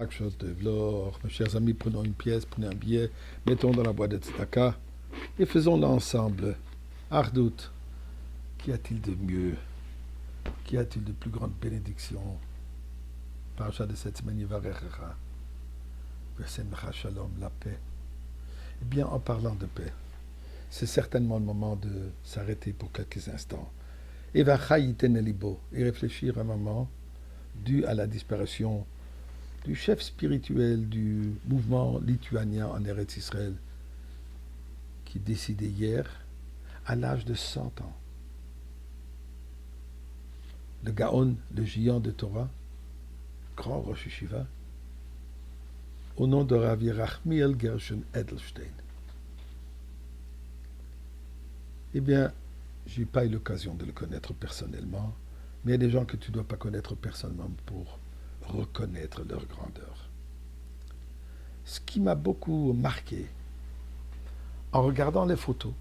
Mes chers amis, prenons une pièce, prenez un billet, mettons dans la boîte de tzedaka et faisons-la ensemble. Ardout, qu'y a-t-il de mieux? Qu'y a-t-il de plus grande bénédiction? Parachat de cette semaine, Yivarechecha, Vesemcha Shalom, la paix. Eh bien, en parlant de paix, c'est certainement le moment de s'arrêter pour quelques instants. Et réfléchir à un moment dû à la disparition du chef spirituel du mouvement lituanien en Eretz Israël, qui décidait hier à l'âge de 100 ans. Le Gaon, le géant de Torah, grand Rosh Yeshiva, au nom de Rav Yerachmiel Gershon Edelstein. Eh bien, je n'ai pas eu l'occasion de le connaître personnellement, mais il y a des gens que tu ne dois pas connaître personnellement pour reconnaître leur grandeur. Ce qui m'a beaucoup marqué, en regardant les photos,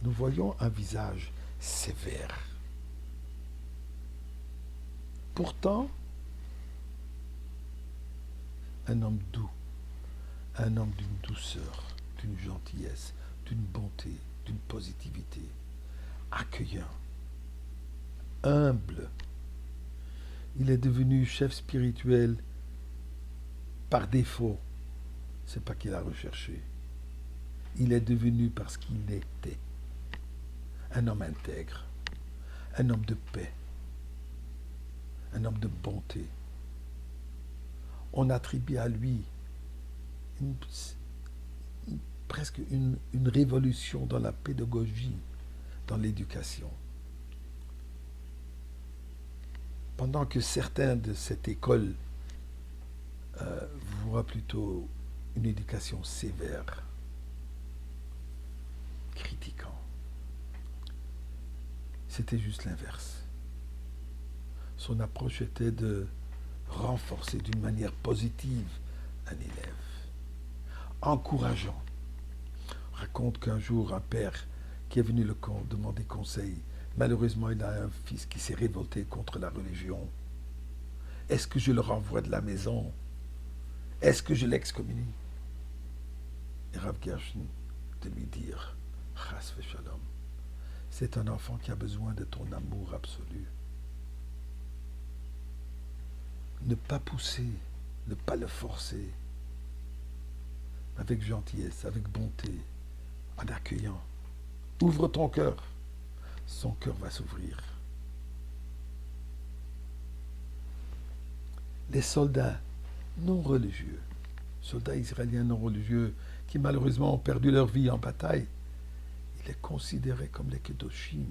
nous voyons un visage sévère. Pourtant, un homme doux, un homme d'une douceur, d'une gentillesse, d'une bonté, d'une positivité, accueillant, humble. Il est devenu chef spirituel par défaut. C'est pas qu'il a recherché. Il est devenu parce qu'il était un homme intègre, un homme de paix, un homme de bonté. On attribue à lui presque une révolution dans la pédagogie, dans l'éducation. Pendant que certains de cette école voient plutôt une éducation sévère, critiquant, c'était juste l'inverse. Son approche était de renforcer d'une manière positive un élève, encourageant. On raconte qu'un jour, un père qui est venu le demander conseil, malheureusement, il a un fils qui s'est révolté contre la religion. Est-ce que je le renvoie de la maison? Est-ce que je l'excommunie? Et Rav Gershon de lui dire, Chas v'shalom, c'est un enfant qui a besoin de ton amour absolu. Ne pas pousser, ne pas le forcer, avec gentillesse, avec bonté, en accueillant. Ouvre ton cœur. Son cœur va s'ouvrir. Les soldats non religieux, soldats israéliens non religieux, qui malheureusement ont perdu leur vie en bataille, il est considéré comme les Kedoshim.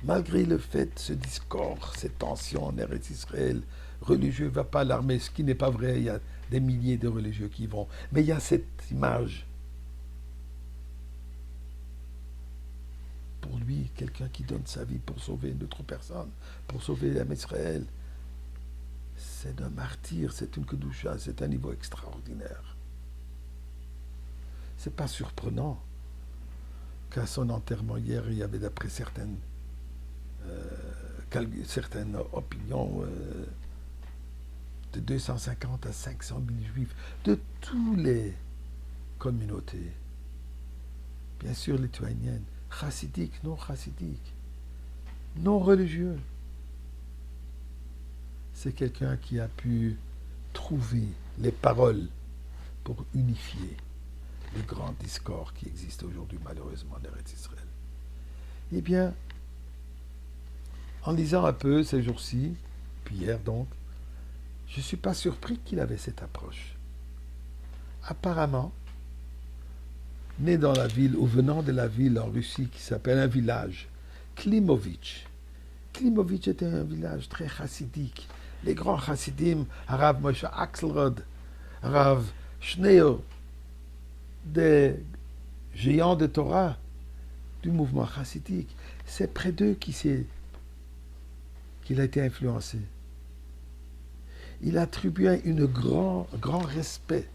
Malgré le fait, ce discord, cette tension en Eretz Israël, religieux ne va pas à l'armée, ce qui n'est pas vrai, il y a des milliers de religieux qui y vont. Mais il y a cette image. Pour lui, quelqu'un qui donne sa vie pour sauver une autre personne, pour sauver l'âme Israël, c'est un martyr, c'est une kedusha, c'est un niveau extraordinaire. C'est pas surprenant qu'à son enterrement hier, il y avait d'après certaines opinions de 250 à 500 000 juifs de toutes les communautés, bien sûr lituaniennes, chassidiques, non religieux. C'est quelqu'un qui a pu trouver les paroles pour unifier les grands discords qui existent aujourd'hui malheureusement en Eretz Israël. Eh bien, en lisant un peu ces jours-ci, puis hier donc, je ne suis pas surpris qu'il avait cette approche. Apparemment, né dans la ville, ou venant de la ville en Russie qui s'appelle un village, Klimovitch. Klimovitch était un village très chassidique. Les grands chassidim, Rav Moshe Axelrod, Rav Shneur, des géants de Torah du mouvement chassidique, c'est près d'eux qu'il a été influencé. Il attribuait un grand respect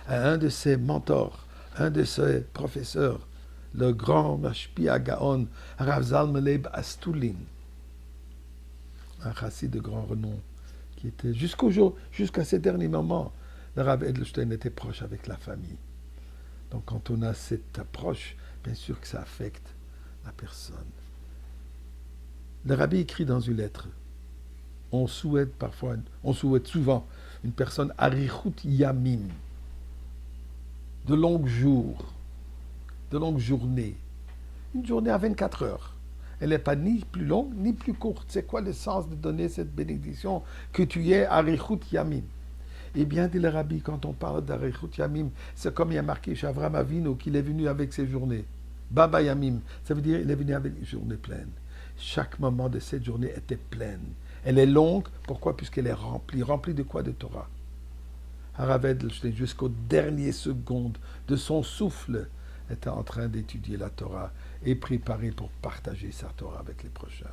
à un de ses mentors, un de ses professeurs, le grand Mashpia Gaon, Rav Zalman Leib Astulin, un chassid de grand renom, qui était jusqu'au jour, jusqu'à ces derniers moments, le Rav Edelstein était proche avec la famille. Donc quand on a cette approche, bien sûr que ça affecte la personne. Le Rabbi écrit dans une lettre, on souhaite souvent une personne arichut yamim, de longs jours, de longues journées. Une journée à 24 heures. Elle n'est pas ni plus longue ni plus courte. C'est quoi le sens de donner cette bénédiction que tu es arichut yamim? Eh bien, dit le Rabbi, quand on parle d'arichut yamim, c'est comme il y a marqué chez Avraham Avinu qu'il est venu avec ses journées. Baba yamim, ça veut dire qu'il est venu avec les journées pleines. Chaque moment de cette journée était pleine. Elle est longue, pourquoi? Puisqu'elle est remplie. Remplie de quoi? De Torah. Harav Edelstein, jusqu'aux dernières secondes de son souffle, était en train d'étudier la Torah et préparer pour partager sa Torah avec les prochains.